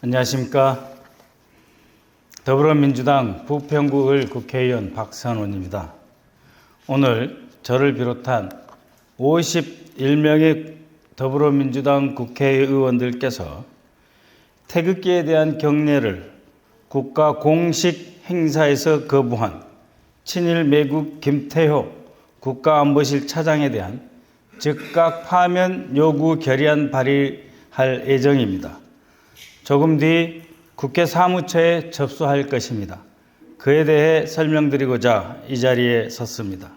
안녕하십니까. 더불어민주당 부평구을 국회의원 박선원입니다. 오늘 저를 비롯한 51명의 더불어민주당 국회의원들께서 태극기에 대한 경례를 국가 공식 행사에서 거부한 친일 매국 김태효 국가안보실 차장에 대한 즉각 파면 요구 결의안 발의할 예정입니다. 조금 뒤 국회 사무처에 접수할 것입니다. 그에 대해 설명드리고자 이 자리에 섰습니다.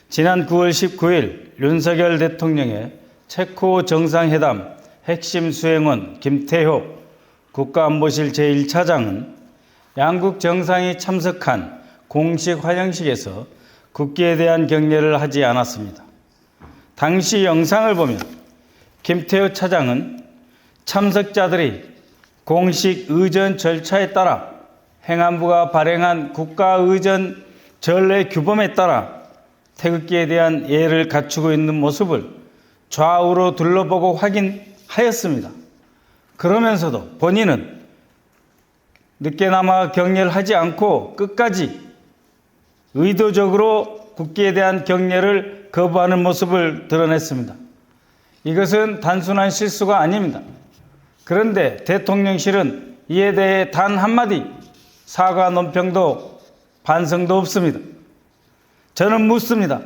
지난 9월 19일 윤석열 대통령의 체코 정상회담 핵심 수행원 김태효 국가안보실 제1차장은 양국 정상이 참석한 공식 환영식에서 국기에 대한 경례를 하지 않았습니다. 당시 영상을 보면 김태효 차장은 참석자들이 공식 의전 절차에 따라 행안부가 발행한 국가의전 전례 규범에 따라 태극기에 대한 예를 갖추고 있는 모습을 좌우로 둘러보고 확인하였습니다. 그러면서도 본인은 늦게나마 경례를 하지 않고 끝까지 의도적으로 국기에 대한 경례를 거부하는 모습을 드러냈습니다. 이것은 단순한 실수가 아닙니다. 그런데 대통령실은 이에 대해 단 한마디 사과 논평도 반성도 없습니다. 저는 묻습니다.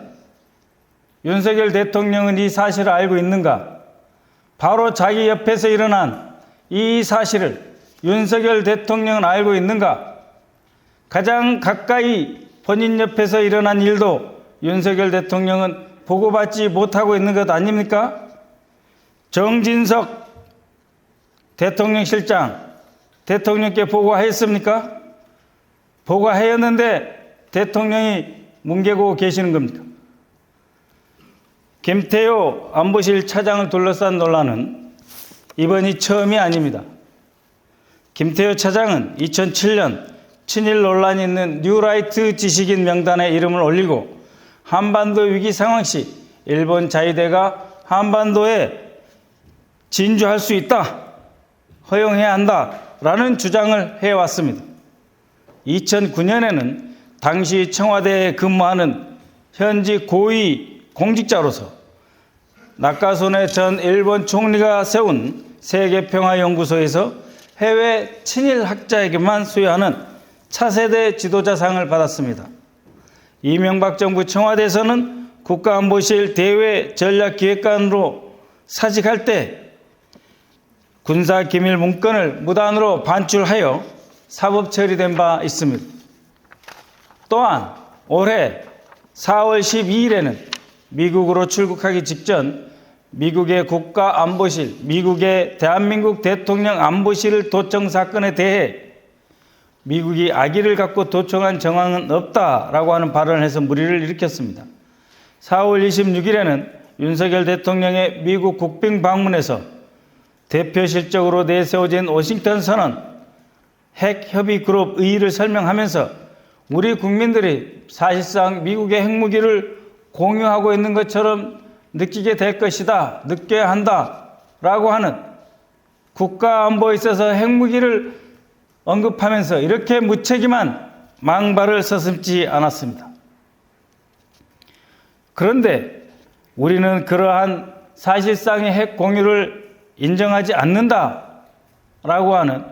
윤석열 대통령은 이 사실을 알고 있는가? 바로 자기 옆에서 일어난 이 사실을 윤석열 대통령은 알고 있는가? 가장 가까이 본인 옆에서 일어난 일도 윤석열 대통령은 보고받지 못하고 있는 것 아닙니까? 정진석 대통령실장 대통령께 보고하였습니까? 보고하였는데 대통령이 뭉개고 계시는 겁니까? 김태효 안보실 차장을 둘러싼 논란은 이번이 처음이 아닙니다. 김태효 차장은 2007년 친일 논란이 있는 뉴라이트 지식인 명단에 이름을 올리고 한반도 위기 상황 시 일본 자위대가 한반도에 진주할 수 있다, 허용해야 한다라는 주장을 해왔습니다. 2009년에는 당시 청와대에 근무하는 현지 고위 공직자로서 나카소네 전 일본 총리가 세운 세계평화연구소에서 해외 친일학자에게만 수여하는 차세대 지도자상을 받았습니다. 이명박 정부 청와대에서는 국가안보실 대외전략기획관으로 사직할 때 군사기밀 문건을 무단으로 반출하여 사법 처리된 바 있습니다. 또한 올해 4월 12일에는 미국으로 출국하기 직전 미국의 국가안보실, 미국의 대한민국 대통령 안보실을 도청 사건에 대해 미국이 악의를 갖고 도청한 정황은 없다라고 하는 발언을 해서 물의를 일으켰습니다. 4월 26일에는 윤석열 대통령의 미국 국빈 방문에서 대표실적으로 내세워진 워싱턴 선언, 핵협의그룹 의의를 설명하면서 우리 국민들이 사실상 미국의 핵무기를 공유하고 있는 것처럼 느끼게 될 것이다, 느껴야 한다라고 하는 국가안보에 있어서 핵무기를 언급하면서 이렇게 무책임한 망발을 서슴지 않았습니다. 그런데 우리는 그러한 사실상의 핵 공유를 인정하지 않는다라고 하는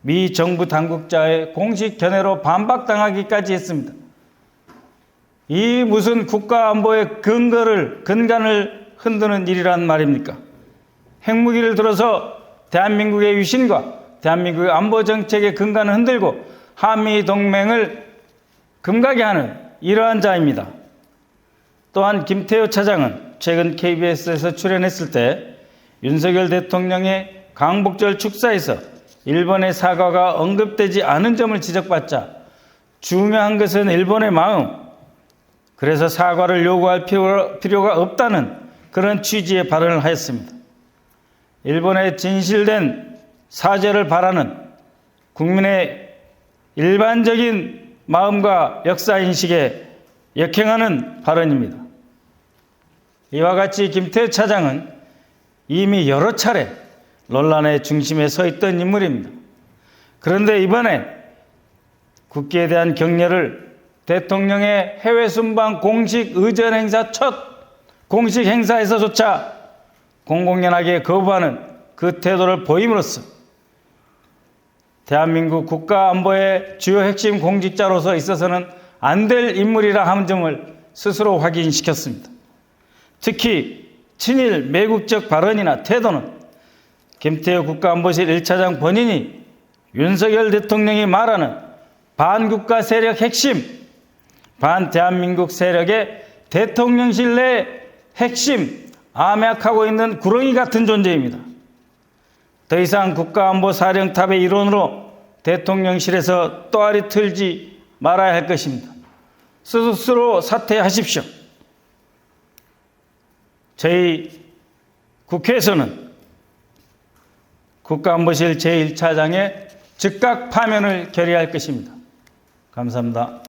미 정부 당국자의 공식 견해로 반박당하기까지 했습니다. 이 무슨 국가안보의 근간을 흔드는 일이란 말입니까? 핵무기를 들어서 대한민국의 위신과 대한민국의 안보정책의 근간을 흔들고 한미동맹을 금가게 하는 이러한 자입니다. 또한 김태효 차장은 최근 KBS에서 출연했을 때 윤석열 대통령의 광복절 축사에서 일본의 사과가 언급되지 않은 점을 지적받자 중요한 것은 일본의 마음, 그래서 사과를 요구할 필요가 없다는 그런 취지의 발언을 하였습니다. 일본의 진실된 사죄를 바라는 국민의 일반적인 마음과 역사인식에 역행하는 발언입니다. 이와 같이 김태효 차장은 이미 여러 차례 논란의 중심에 서 있던 인물입니다. 그런데 이번에 국기에 대한 격려를 대통령의 해외 순방 공식 의전 행사 첫 공식 행사에서조차 공공연하게 거부하는 그 태도를 보임으로써 대한민국 국가안보의 주요 핵심 공직자로서 있어서는 안 될 인물이라 하는 점을 스스로 확인시켰습니다. 특히 친일 매국적 발언이나 태도는 김태효 국가안보실 1차장 본인이 윤석열 대통령이 말하는 반국가 세력 핵심, 반대한민국 세력의 대통령실 내 핵심, 암약하고 있는 구렁이 같은 존재입니다. 더 이상 국가안보사령탑의 일원으로 대통령실에서 또아리 틀지 말아야 할 것입니다. 스스로 사퇴하십시오. 저희 국회에서는 국가안보실 제1차장의 즉각 파면을 결의할 것입니다. 감사합니다.